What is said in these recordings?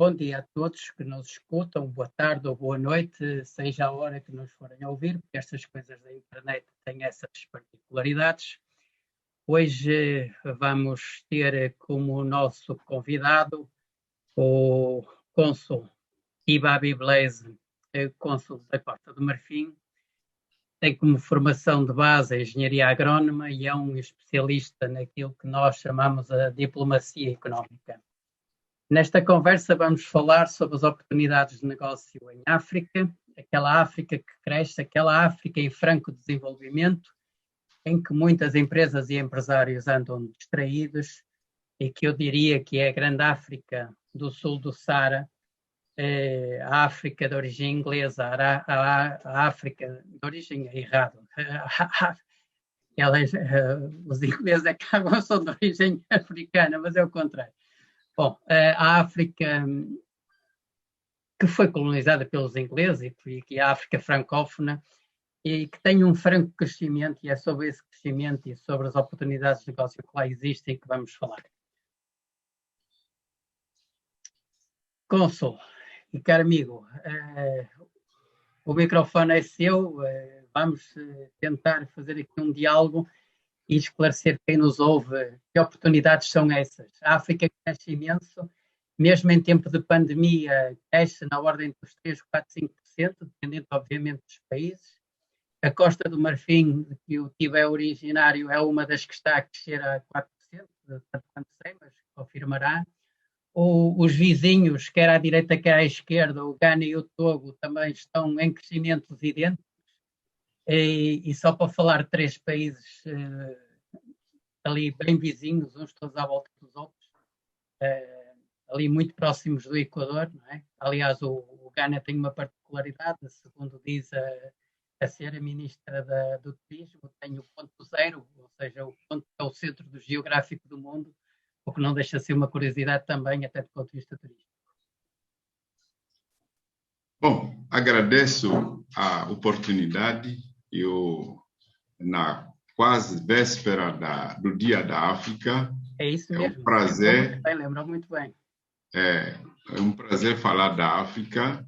bom dia a todos que nos escutam, boa tarde ou boa noite, seja a hora que nos forem a ouvir, porque estas coisas da internet têm essas particularidades. Hoje vamos ter como nosso convidado o cônsul Ibabi Blaise, cônsul da Costa do Marfim. Tem como formação de base a engenharia agrónoma e é um especialista naquilo que nós chamamos a diplomacia económica. Nesta conversa vamos falar sobre as oportunidades de negócio em África, aquela África que cresce, aquela África em franco desenvolvimento, em que muitas empresas e empresários andam distraídos e que eu diria que é a grande África do sul do Saara, a África de origem inglesa, a África de origem errado. Os ingleses é que são de origem africana, mas é o contrário. Bom, a África que foi colonizada pelos ingleses e que é a África francófona e que tem um franco crescimento, e é sobre esse crescimento e sobre as oportunidades de negócio que lá existem que vamos falar. Cônsul e caro amigo, o microfone é seu, vamos tentar fazer aqui um diálogo e esclarecer quem nos ouve que oportunidades são essas. A África cresce imenso, mesmo em tempo de pandemia, cresce na ordem dos 3, 4, 5%, dependendo obviamente dos países. A Costa do Marfim, que o TIB é originário, é uma das que está a crescer a 4%, tanto quanto sei, mas confirmará. Os vizinhos, quer à direita, quer à esquerda, o Ghana e o Togo, também estão em crescimentos idênticos. E só para falar de 3 países ali bem vizinhos, uns todos à volta dos outros, ali muito próximos do Equador, não é? Aliás, o Ghana tem uma particularidade, segundo diz a ser a ministra do Turismo, tem o ponto zero, ou seja, o ponto que é o centro do geográfico do mundo, o que não deixa de ser uma curiosidade também, até do ponto de vista turístico. Bom, agradeço a oportunidade. Eu, na quase véspera do Dia da África, é isso mesmo. É um prazer. Lembra muito bem. É um prazer falar da África.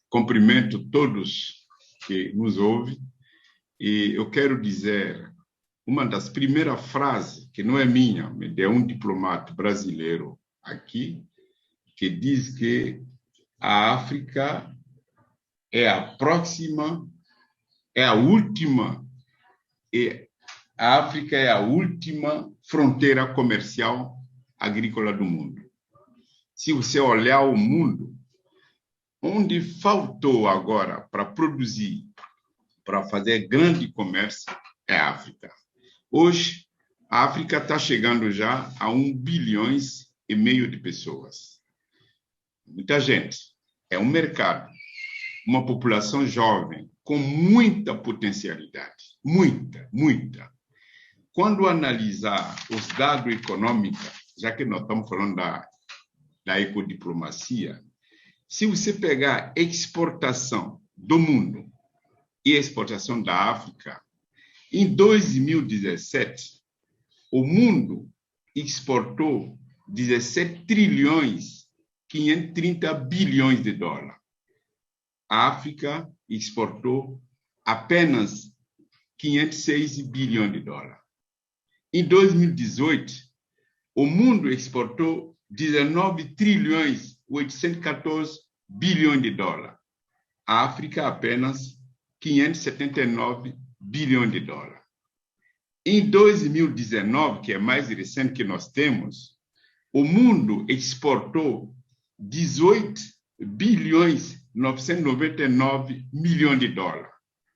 Cumprimento todos que nos ouvem. E eu quero dizer, uma das primeiras frases, que não é minha, mas de um diplomata brasileiro aqui, que diz que a África é a próxima, é a última, e a África é a última fronteira comercial agrícola do mundo. Se você olhar o mundo, onde faltou agora para produzir, para fazer grande comércio, é a África. Hoje, a África está chegando já a 1,5 bilhões de pessoas. Muita gente. É um mercado, uma população jovem, com muita potencialidade. Muita. Quando analisar os dados econômicos, já que nós estamos falando da ecodiplomacia, se você pegar exportação do mundo e exportação da África, em 2017, o mundo exportou 17 trilhões 530 bilhões de dólares. A África exportou apenas 506 bilhões de dólares. Em 2018, o mundo exportou 19 trilhões 814 bilhões de dólares. A África apenas 579 bilhões de dólares. Em 2019, que é mais recente que nós temos, o mundo exportou 18 bilhões 999 milhões de dólares.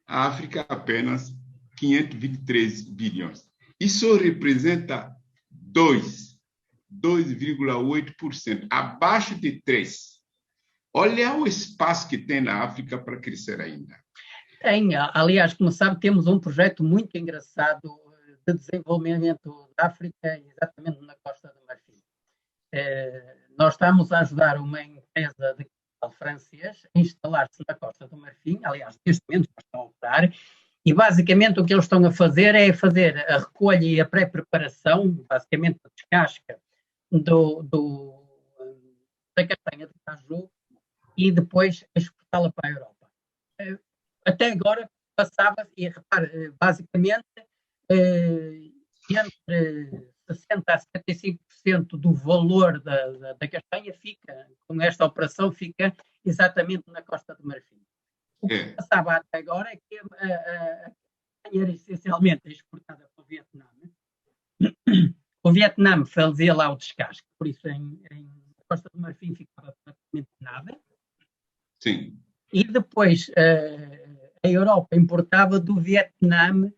A África apenas 523 bilhões. Isso representa 2,8%, abaixo de 3%. Olha o espaço que tem na África para crescer ainda. Tem, aliás, como sabe, temos um projeto muito engraçado de desenvolvimento da África, exatamente na Costa do Marfim. Nós estamos a ajudar uma empresa de capital francês a instalar-se na Costa do Marfim, aliás, neste momento já estão a operar, e basicamente o que eles estão a fazer é fazer a recolha e a pré-preparação, basicamente a descasca da castanha de caju e depois exportá-la para a Europa. Até agora passava, e repare, basicamente, entre 60% a 75% do valor da castanha fica, com esta operação, fica exatamente na Costa do Marfim. O que passava até agora é que a castanha era essencialmente exportada para o Vietnã. O Vietnã fazia lá o descasque, por isso em Costa do Marfim ficava praticamente nada. Sim. E depois a Europa importava do Vietnã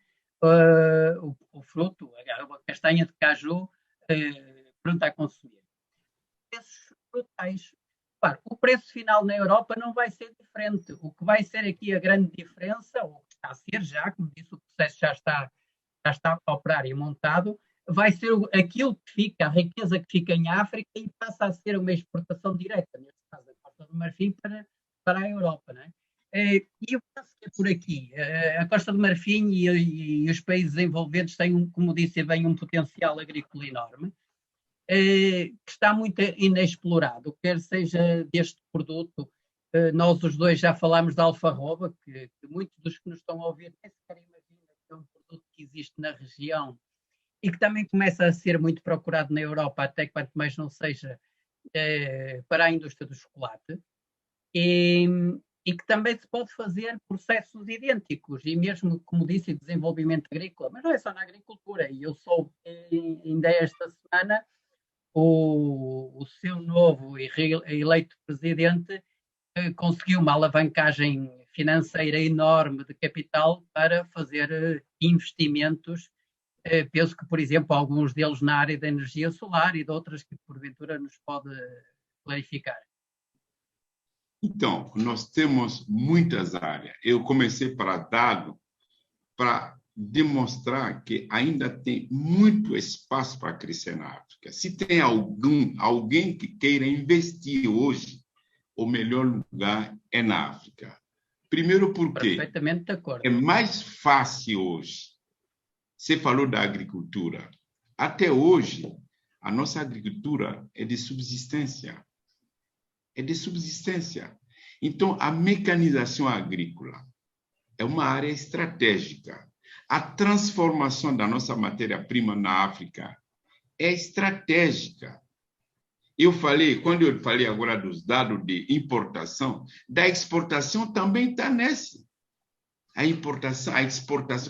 o fruto, a castanha de caju pronta a consumir. Esses frutais, claro, o preço final na Europa não vai ser diferente. O que vai ser aqui a grande diferença, ou que está a ser já, como disse, o processo já está a operar e montado, vai ser aquilo que fica, a riqueza que fica em África e passa a ser uma exportação direta, neste caso da Costa do Marfim, para a Europa, não é? E eu penso que é por aqui. A Costa do Marfim e os países envolventes têm, como disse bem, um potencial agrícola enorme, que está muito inexplorado, quer seja deste produto. Nós os dois já falámos da alfarroba, que muitos dos que nos estão a ouvir nem sequer imaginam que é um produto que existe na região e que também começa a ser muito procurado na Europa, até quanto mais não seja para a indústria do chocolate. E que também se pode fazer processos idênticos, e mesmo, como disse, desenvolvimento agrícola, mas não é só na agricultura. E eu soube ainda esta semana o seu novo e eleito presidente conseguiu uma alavancagem financeira enorme de capital para fazer investimentos. Penso que, por exemplo, alguns deles na área da energia solar e de outras que porventura nos pode clarificar. Então, nós temos muitas áreas. Eu comecei para dado para demonstrar que ainda tem muito espaço para crescer na África. Se tem alguém que queira investir hoje, o melhor lugar é na África. Primeiro porque perfeitamente de acordo. É mais fácil hoje. Você falou da agricultura. Até hoje, a nossa agricultura é de subsistência. Então, a mecanização agrícola é uma área estratégica. A transformação da nossa matéria-prima na África é estratégica. Quando eu falei agora dos dados de importação, da exportação também está nesse. A exportação,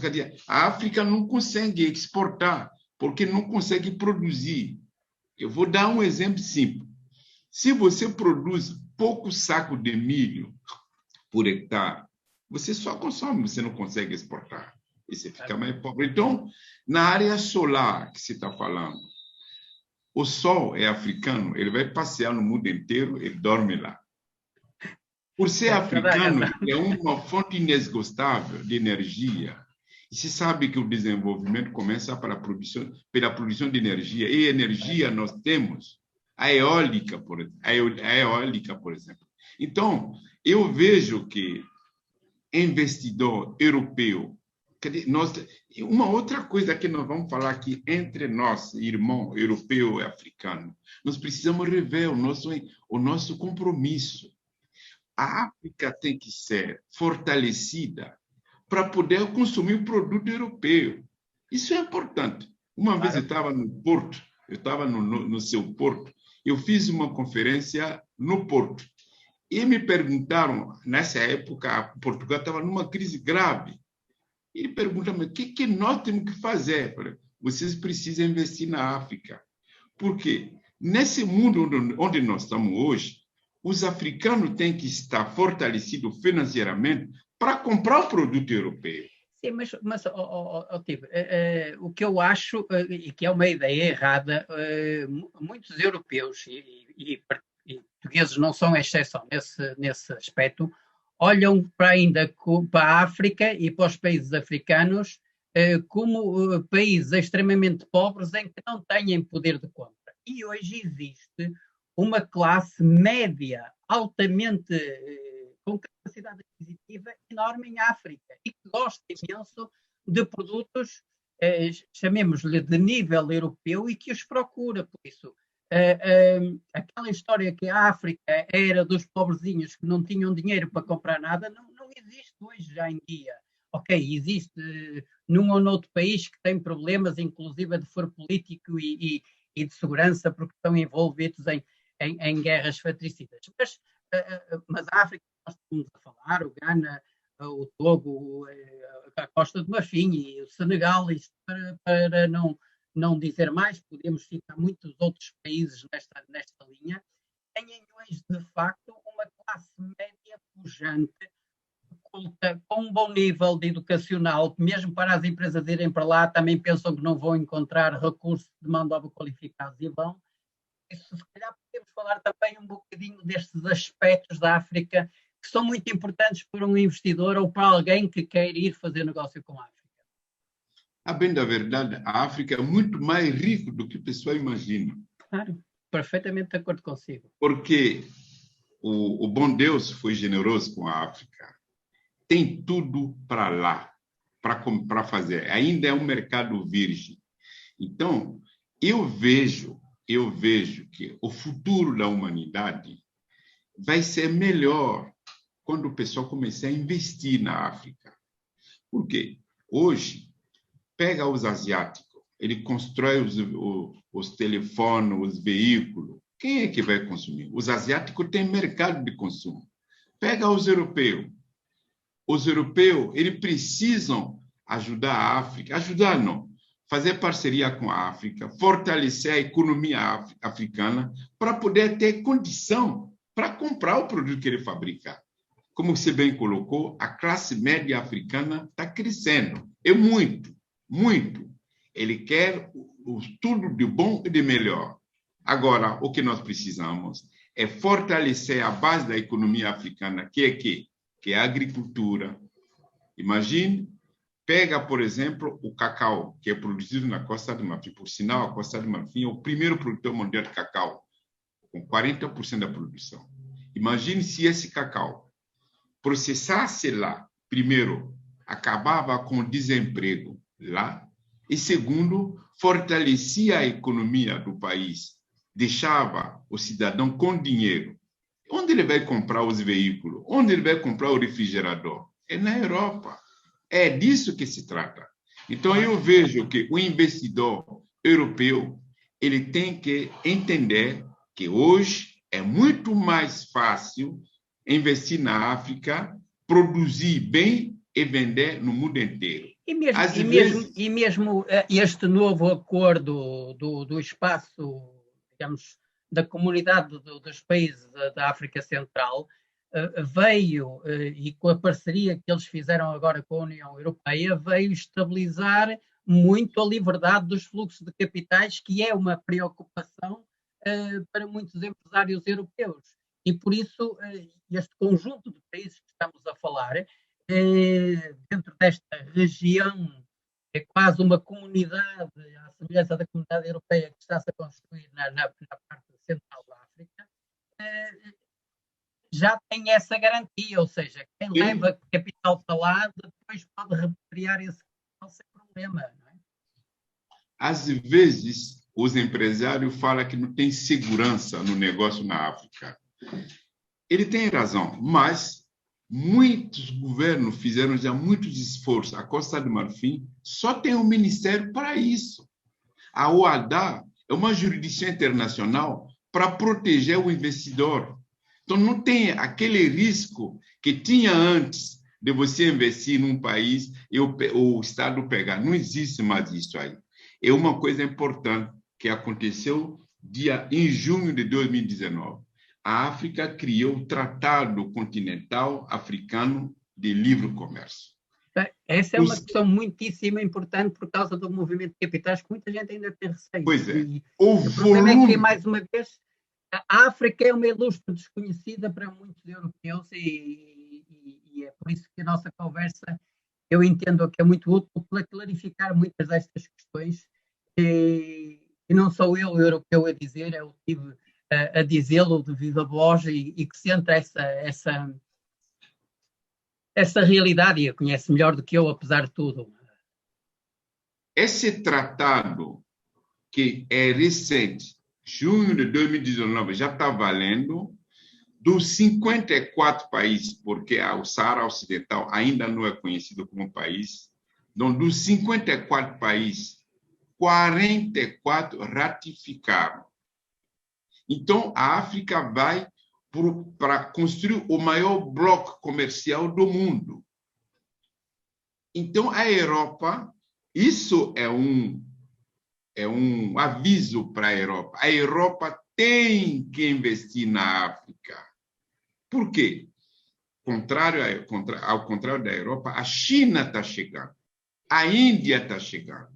quer dizer, a África não consegue exportar porque não consegue produzir. Eu vou dar um exemplo simples. Se você produz pouco saco de milho por hectare, você só consome, você não consegue exportar. E você fica mais pobre. Então, na área solar que você está falando, o sol é africano, ele vai passear no mundo inteiro, ele dorme lá. Por ser africano, é uma fonte inesgotável de energia. E se sabe que o desenvolvimento começa pela produção de energia. E energia nós temos a eólica, por exemplo. Então, eu vejo que investidor europeu, uma outra coisa que nós vamos falar aqui entre nós, irmão europeu e africano, nós precisamos rever o nosso compromisso. A África tem que ser fortalecida para poder consumir o produto europeu. Isso é importante. Uma vez eu estava no Porto, eu estava no seu Porto, eu fiz uma conferência no Porto. E me perguntaram, nessa época, Portugal estava numa crise grave. E perguntaram, o que nós temos que fazer? Falei, vocês precisam investir na África. Por quê? Nesse mundo onde nós estamos hoje, os africanos têm que estar fortalecidos financeiramente para comprar o produto europeu. Sim, mas tipo, o que eu acho, e que é uma ideia errada, muitos europeus e portugueses não são exceção nesse aspecto, olham ainda para a África e para os países africanos como países extremamente pobres em que não têm poder de compra. E hoje existe uma classe média altamente com capacidade aquisitiva enorme em África e que gosta imenso de produtos, chamemos-lhe de nível europeu, e que os procura. Por isso, aquela história que a África era dos pobrezinhos que não tinham dinheiro para comprar nada, não existe hoje já em dia. Ok, existe num ou noutro país que tem problemas, inclusive de foro político e de segurança, porque estão envolvidos em guerras fratricidas. Mas a África, nós estamos a falar, o Ghana, o Togo, a Costa do Marfim e o Senegal, isto para não dizer mais, podemos citar muitos outros países nesta linha, têm hoje, de facto, uma classe média pujante, culta, com um bom nível de educacional, que mesmo para as empresas irem para lá, também pensam que não vão encontrar recursos de mão de obra qualificados e vão. Isso, se calhar, podemos falar também um bocadinho destes aspectos da África que são muito importantes para um investidor ou para alguém que quer ir fazer negócio com a África. A bem da verdade, a África é muito mais rica do que o pessoal imagina. Claro, perfeitamente de acordo consigo. Porque o bom Deus foi generoso com a África. Tem tudo para lá, para fazer. Ainda é um mercado virgem. Então, eu vejo que o futuro da humanidade vai ser melhor quando o pessoal começar a investir na África. Por quê? Hoje, pega os asiáticos, ele constrói os telefones, os veículos. Quem é que vai consumir? Os asiáticos têm mercado de consumo. Pega os europeus. Os europeus, eles precisam ajudar a África. Ajudar não. Fazer parceria com a África, fortalecer a economia africana para poder ter condição para comprar o produto que ele fabrica. Como você bem colocou, a classe média africana está crescendo. É muito, muito. Ele quer tudo de bom e de melhor. Agora, o que nós precisamos é fortalecer a base da economia africana, que é a agricultura. Imagine, pega, por exemplo, o cacau, que é produzido na Costa do Marfim. Por sinal, a Costa do Marfim é o primeiro produtor mundial de cacau, com 40% da produção. Imagine se esse cacau processasse lá, primeiro, acabava com o desemprego lá, e segundo, fortalecia a economia do país, deixava o cidadão com dinheiro. Onde ele vai comprar os veículos? Onde ele vai comprar o refrigerador? É na Europa. É disso que se trata. Então, eu vejo que o investidor europeu ele tem que entender que hoje é muito mais fácil investir na África, produzir bem e vender no mundo inteiro. E mesmo este novo acordo do espaço, digamos, da comunidade dos países da África Central, veio, e com a parceria que eles fizeram agora com a União Europeia, veio estabilizar muito a liberdade dos fluxos de capitais, que é uma preocupação para muitos empresários europeus. E por isso, este conjunto de países que estamos a falar, dentro desta região, é quase uma comunidade, à semelhança da comunidade europeia que está-se a construir na parte central da África, já tem essa garantia, ou seja, quem leva capital para lá depois pode repatriar esse capital sem problema. Não é? Às vezes, os empresários falam que não tem segurança no negócio na África. Ele tem razão, mas muitos governos fizeram já muitos esforços. A Costa do Marfim só tem um ministério para isso. A OADA é uma jurisdição internacional para proteger o investidor. Então, não tem aquele risco que tinha antes de você investir num país e o Estado pegar. Não existe mais isso aí. É uma coisa importante que aconteceu em junho de 2019. A África criou o Tratado Continental Africano de Livre Comércio. Essa é uma questão muitíssimo importante por causa do movimento de capitais que muita gente ainda tem receio. Pois é. O problema é que, mais uma vez, a África é uma ilustre desconhecida para muitos europeus e é por isso que a nossa conversa, eu entendo que é muito útil para clarificar muitas destas questões e não sou eu, europeu, a dizer, eu tive a dizê-lo de viva voz e que sente essa realidade e a conhece melhor do que eu, apesar de tudo. Esse tratado, que é recente, junho de 2019, já está valendo. Dos 54 países, porque o Saara Ocidental ainda não é conhecido como país, então, dos 54 países, 44 ratificaram. Então, a África vai para construir o maior bloco comercial do mundo. Então, a Europa, isso é um aviso para a Europa. A Europa tem que investir na África. Por quê? Ao contrário da Europa, a China está chegando, a Índia está chegando.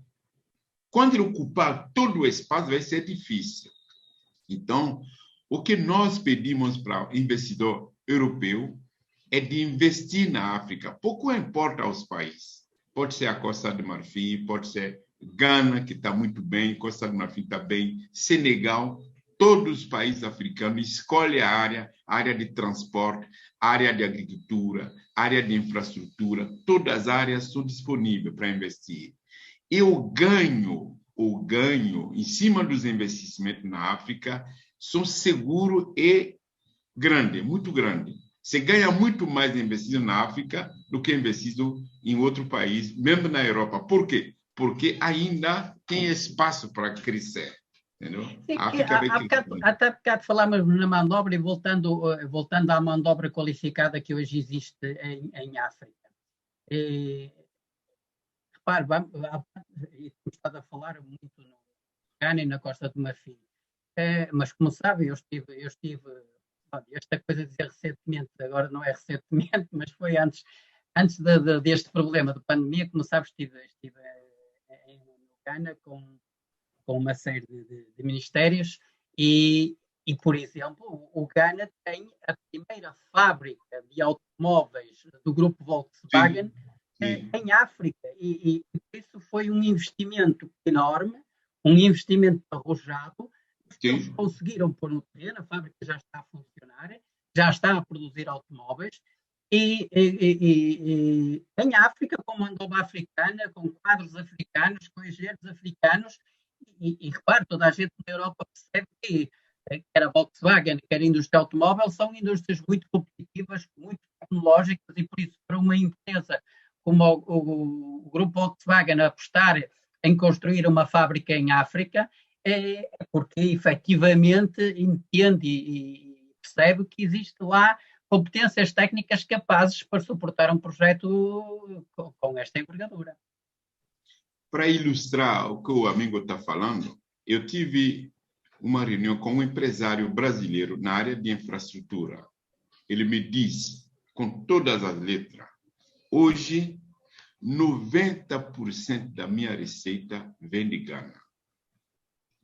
Quando ele ocupar todo o espaço, vai ser difícil. Então, o que nós pedimos para o investidor europeu é de investir na África. Pouco importa aos países. Pode ser a Costa do Marfim, pode ser Gana, que está muito bem, Costa do Marfim está bem, Senegal. Todos os países africanos escolhem a área de transporte, área de agricultura, área de infraestrutura, todas as áreas estão disponíveis para investir. E o ganho em cima dos investimentos na África são seguro e grande, muito grande. Você ganha muito mais investindo na África do que investindo em outro país, mesmo na Europa. Por quê? Porque ainda tem espaço para crescer. Entendeu? Sim, até há bocado falámos na mão de obra e voltando à mão de obra qualificada que hoje existe em África. Repare, estamos estado a falar muito no Ghana e na Costa do Marfim. Mas como sabe, eu estive esta coisa de dizer recentemente, agora não é recentemente, mas foi antes deste problema de pandemia, como sabe, estive no Ghana com uma série de ministérios e, por exemplo, o Ghana tem a primeira fábrica de automóveis do grupo Volkswagen em África e isso foi um investimento enorme, um investimento arrojado que eles conseguiram pôr no terreno. A fábrica já está a funcionar, já está a produzir automóveis e em África, com mão de obra africana, com quadros africanos, com engenheiros africanos. E repare, toda a gente na Europa percebe que quer a Volkswagen, quer a indústria automóvel, são indústrias muito competitivas, muito tecnológicas e por isso para uma empresa como o grupo Volkswagen apostar em construir uma fábrica em África é porque efetivamente entende e percebe que existe lá competências técnicas capazes para suportar um projeto com esta envergadura. Para ilustrar o que o amigo está falando, eu tive uma reunião com um empresário brasileiro na área de infraestrutura. Ele me disse, com todas as letras, hoje 90% da minha receita vem de Ghana.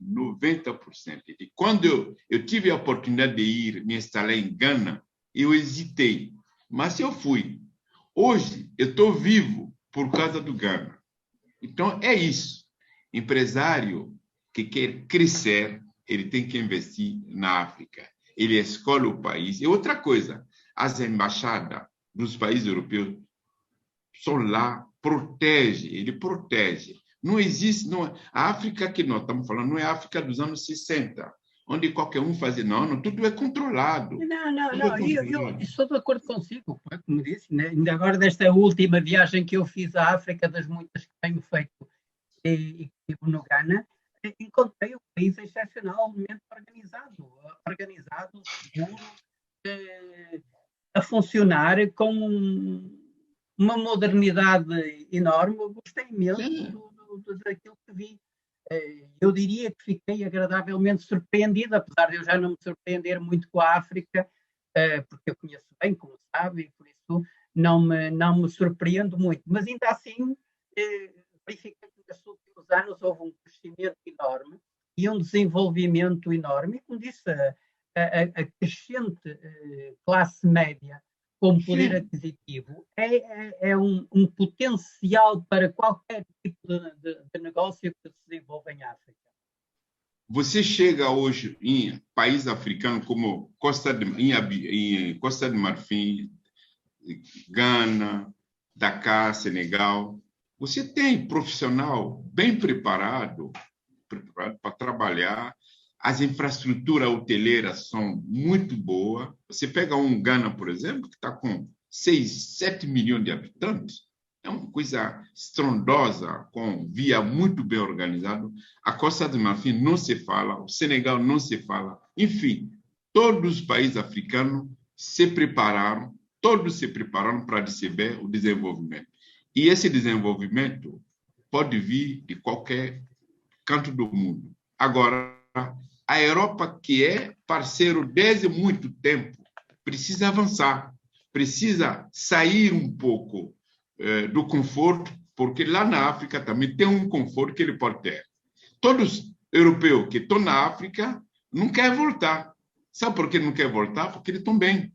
90%. E quando eu tive a oportunidade de ir me instalar em Ghana, eu hesitei, mas eu fui. Hoje eu estou vivo por causa do Ghana. Então, é isso. Empresário que quer crescer, ele tem que investir na África. Ele escolhe o país. E outra coisa, as embaixadas dos países europeus são lá, ele protege. Não existe, a África que nós estamos falando não é a África dos anos 60, onde qualquer um fazia, não, tudo é controlado. Não, eu estou de acordo consigo, como disse, né? Ainda agora desta última viagem que eu fiz à África, das muitas que tenho feito e que estive no Ghana, encontrei um país excepcionalmente organizado, seguro, a funcionar com uma modernidade enorme. Eu gostei imenso daquilo que vi. Eu diria que fiquei agradavelmente surpreendido, apesar de eu já não me surpreender muito com a África, porque eu conheço bem, como sabe, e por isso não me surpreendo muito. Mas ainda assim, verifiquei que nos últimos anos houve um crescimento enorme e um desenvolvimento enorme. E, como disse, a crescente classe média com poder aquisitivo é um potencial para qualquer tipo de negócio que se desenvolva em África. Você chega hoje em países africanos como Costa de Marfim, Ghana, Dakar, Senegal. Você tem profissional bem preparado para trabalhar. as infraestruturas hoteleiras são muito boas. Você pega um Ghana, por exemplo, que está com 6, 7 milhões de habitantes, é uma coisa estrondosa, com via muito bem organizado. A Costa do Marfim não se fala, o Senegal não se fala. Enfim, todos os países africanos se prepararam, todos se prepararam para receber o desenvolvimento. E esse desenvolvimento pode vir de qualquer canto do mundo. Agora, a Europa, que é parceiro desde muito tempo, precisa avançar, precisa sair um pouco do conforto, porque lá na África também tem um conforto que ele pode ter. Todos os europeus que estão na África não querem voltar. Sabe por que não querem voltar? Porque eles estão bem.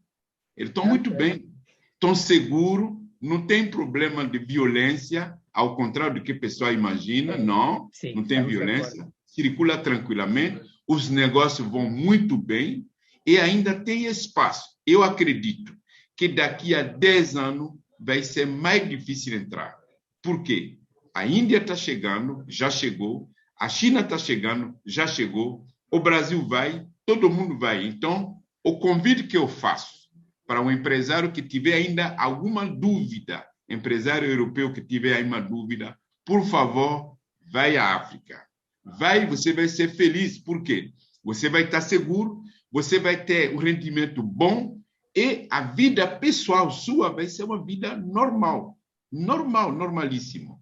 Eles estão muito bem. Estão seguros, não tem problema de violência, ao contrário do que o pessoal imagina. Não, Sim, não tem violência. Circula tranquilamente, os negócios vão muito bem e ainda tem espaço. Eu acredito que daqui a 10 anos vai ser mais difícil entrar. Por quê? A Índia está chegando, já chegou, a China está chegando, já chegou, o Brasil vai, todo mundo vai. Então, o convite que eu faço para um empresário que tiver ainda alguma dúvida, empresário europeu que tiver ainda dúvida, por favor, vai à África. Vai, você vai ser feliz. Por quê? Você vai estar seguro, você vai ter um rendimento bom e a vida pessoal sua vai ser uma vida normal. Normal, normalíssimo.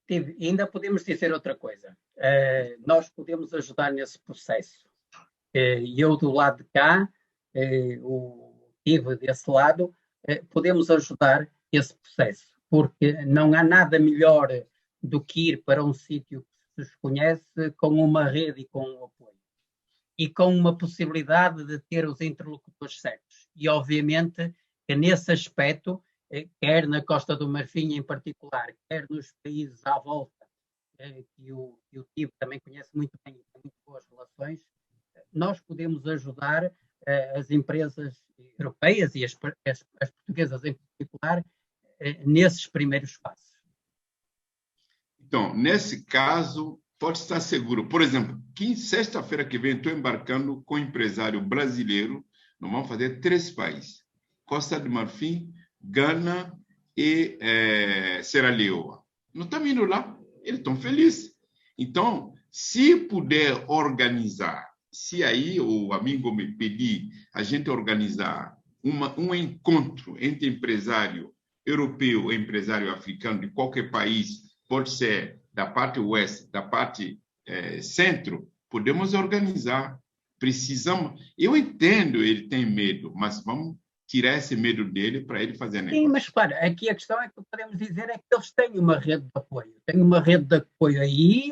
E ainda podemos dizer outra coisa. Nós podemos ajudar nesse processo. Eu, do lado de cá, o Ivo desse lado, podemos ajudar esse processo, porque não há nada melhor do que ir para um sítio que se conhece com uma rede e com um apoio. E com uma possibilidade de ter os interlocutores certos. E, obviamente, que nesse aspecto, quer na Costa do Marfim em particular, quer nos países à volta, que o Tivo também conhece muito bem e tem muito boas relações, nós podemos ajudar as empresas europeias e as portuguesas em particular nesses primeiros passos. Então, nesse caso, pode estar seguro. Por exemplo, sexta-feira que vem, estou embarcando com um empresário brasileiro. Nós vamos fazer 3 países: Costa do Marfim, Gana e Serra Leoa. Nós estamos indo lá, eles estão felizes. Então, se puder organizar, se aí o amigo me pedir, a gente organizar um encontro entre empresário europeu e empresário africano de qualquer país, pode ser da parte oeste, da parte centro, podemos organizar. Precisamos. Eu entendo, ele tem medo, mas vamos tirar esse medo dele para ele fazer negócio. Sim, mas repara, aqui a questão é que podemos dizer é que eles têm uma rede de apoio. Têm uma rede de apoio aí,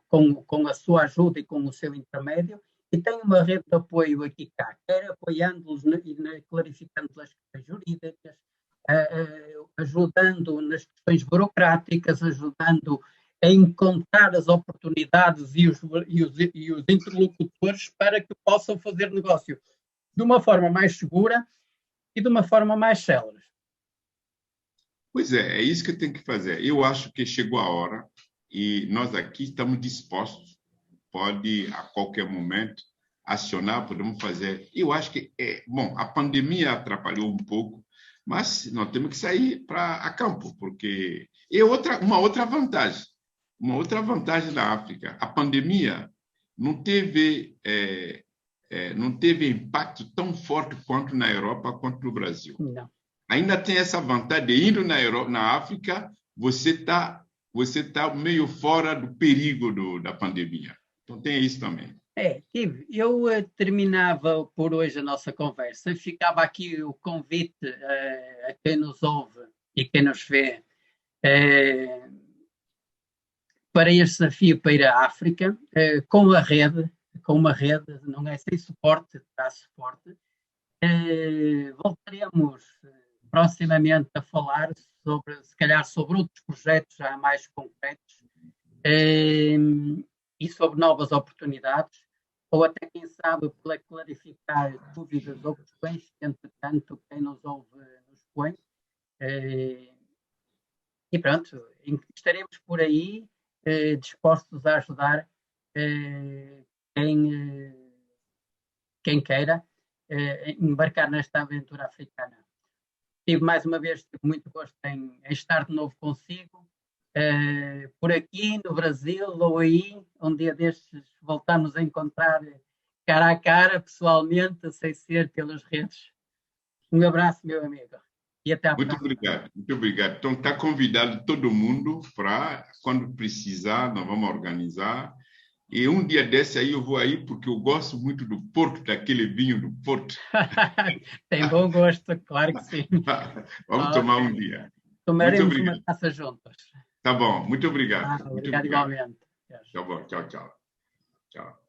com a sua ajuda e com o seu intermédio, e têm uma rede de apoio aqui cá, quer apoiando-os clarificando as questões jurídicas, ajudando nas questões burocráticas, ajudando a encontrar as oportunidades e os interlocutores para que possam fazer negócio de uma forma mais segura e de uma forma mais célere. Pois é isso que tem que fazer. Eu acho que chegou a hora e nós aqui estamos dispostos, pode a qualquer momento acionar, podemos fazer. Eu acho que, bom, a pandemia atrapalhou um pouco, mas nós temos que sair para campo, porque uma outra vantagem da África, a pandemia não teve impacto tão forte quanto na Europa, quanto no Brasil. Não. Ainda tem essa vantagem de indo na África, você tá meio fora do perigo da pandemia. Então tem isso também. Eu terminava por hoje a nossa conversa. Ficava aqui o convite a quem nos ouve e quem nos vê para este desafio para ir à África, com uma rede, não é sem suporte, terá suporte. Voltaremos proximamente a falar se calhar sobre outros projetos já mais concretos e sobre novas oportunidades, ou até, quem sabe, para clarificar dúvidas ou questões que, entretanto, quem nos ouve nos põe. E pronto, estaremos por aí dispostos a ajudar quem queira embarcar nesta aventura africana. Mais uma vez, tive muito gosto em estar de novo consigo, por aqui no Brasil ou aí, um dia destes voltamos a encontrar cara a cara, pessoalmente, sem ser pelas redes. Um abraço, meu amigo, e até à Muito próxima. obrigado, muito obrigado. Então, está convidado todo mundo para, quando precisar, nós vamos organizar. E um dia desse aí eu vou aí, porque eu gosto muito do Porto, daquele vinho do Porto. Tem bom gosto, claro que sim. Vamos tomar um dia. Muito Tomaremos uma obrigado. taça juntos. Tá bom, muito obrigado. Muito Obrigado obrigado. igualmente. Tá bom, tchau, tchau. Tchau.